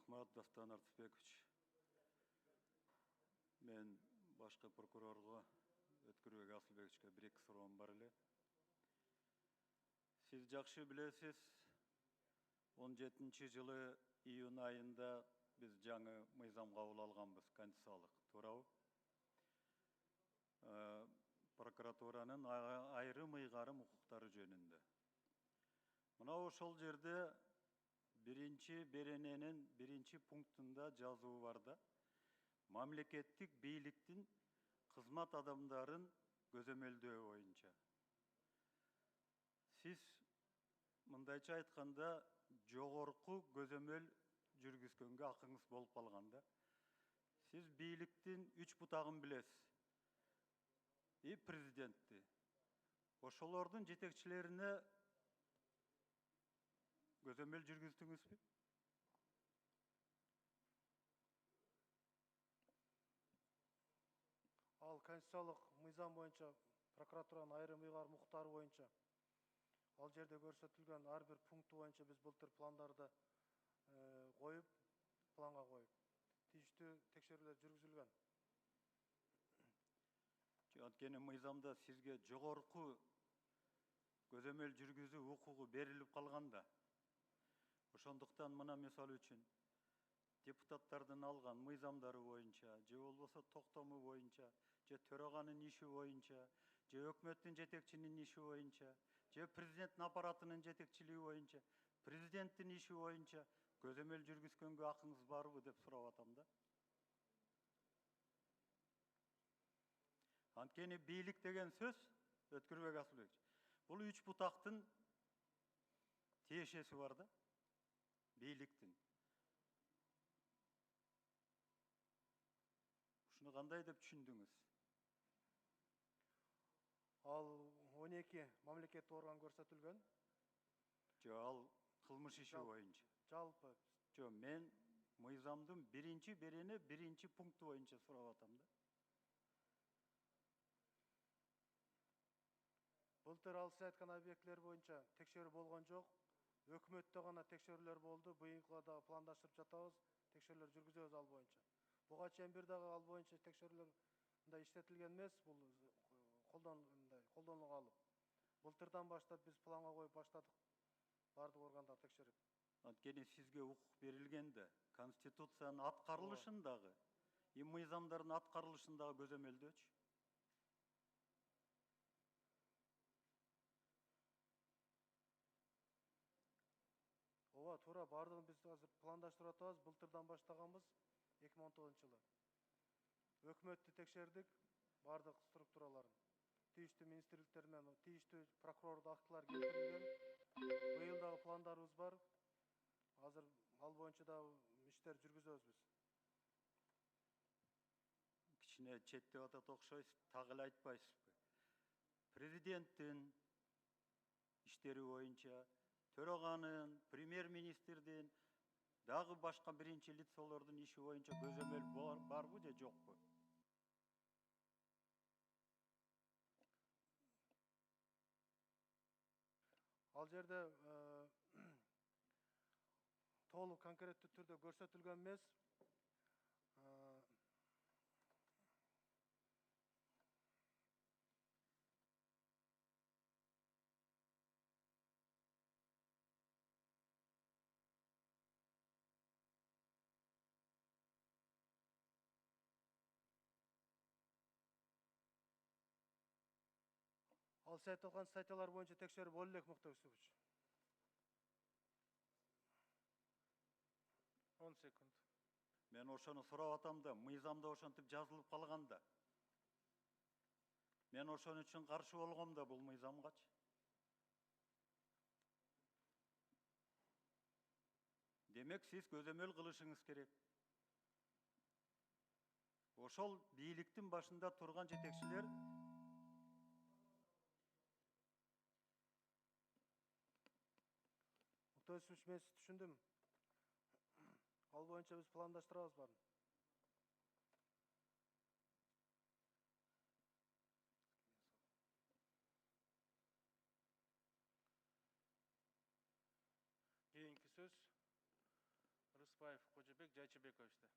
Рахмат, Дастан Артысбекович. Мен башкы прокурорго, Өткүрбек Асылбековичке бір-екі суроом бар эле. Сиз жакшы билесиз, 17-жылы июнь айында биз жаңы мыйзам кабыл алганбыз, конституциялык, туурабы? Прокуратуранын айрым ыйгарым укуктары жөнүндө. Мына ошол жерде биринчи берененин биринчи пунктунда жазуу бар да, мамлекеттик бийликтин кызмат адамдарын көзөмөлдөө боюнча. Сиз мындайча айтканда жогорку көзөмөл жүргүзгөнгө акыңыз болуп калган да. Сиз бийликтин 3 бутагын билесиз. И президентти. Ошолордун жетекчилерине көзөмөл жүргүздүңүзбү? Ал конституциялык мыйзам боюнча прокуратуранын айрым ыйгарым укуктары боюнча ал жерде көрсөтүлгөн ар бир пункту боюнча биз былтыр пландарды планга коюп тийиштүү текшерүүлөр жүргүзүлгөн. Анткени мыйзамда сизге жогорку көзөмөл жүргүзүү укугу берилип калганда. Ошондуктан мына мисал үчүн депутаттардын алган мыйзамдары боюнча, же болбосо токтому боюнча, же төраганын иши боюнча, же өкмөттүн жетекчинин иши боюнча, же президенттин аппаратынын жетекчилиги боюнча, президенттин иши боюнча көзөмөл жүргүзгөнгө акыңыз барбы деп сурап атам да. Анткени бийлик деген сөз, Өткүрбек Асылбекович, бул 3 бутактын тиешеси бар да, бийликтин. Ушуну кандай деп түшүндүңүз? Ал 12 мамлекеттик орган көрсөтүлгөн. Жо, ал кылмыш иши боюнча. Жалпы. Жо, мен мыйзамдын биринчи берене биринчи пункту боюнча сурап атам да. Былтыр ал сиз айткан объектилер боюнча текшерүү болгон жок. Өкмөттө гана текшерүүлөр болду. Быйылкыга дагы пландаштырып жатабыз, текшерүүлөр жүргүзөбүз ал боюнча. Буга чейин бир дагы ал боюнча текшерүүлөр мындай иштетилген эмес, бул колдонулуп алып. Былтырдан баштап биз планга коюп баштадык. Бардык органдар текшерип. Анткени сизге укук берилген да, Конституциянын аткарылышындагы, мыйзамдардын аткарылышындагы көзөмөлдөчү. Ооба, туура, бардыгын биз азыр пландаштырып атабыз. Былтырдан баштаганбыз 2019-жылы. Өкмөттү текшердик, бардык структураларын. Тийиштүү министрликтер менен тийиштүү прокурордук актылар келтирилген. Быйыл дагы пландарыбыз бар. Азыр ал боюнча дагы иштер жүргүзөбүз биз. Кичине четтеп атат окшойсуз, так эле айтпайсызбы? Президенттин иштери боюнча, төраганын, премьер-министрдин, дагы башка биринчи лицолордун иши боюнча көзөмөл барбы же жокпу? Ал жерде толук конкреттүү түрдө көрсөтүлгөн эмес. Ал сиз айтып аткан статьялар боюнча текшерүү боло элек, Муктар Юсупович. 10 секунд. Мен ошону сурап атам да, мыйзамда ошентип жазылып калганда. Мен ошон үчүн каршы болгом да бул мыйзамгачы. Демек, сиз көзөмөл кылышыңыз керек. Ошол бийликтин башында турган жетекчилер Муктар Юсупович, мен сизди түшүндүм. Ал боюнча биз пландаштырабыз барын. Кийинки сөз Рыспаев Атаев Кожебек Жайчыбековичте.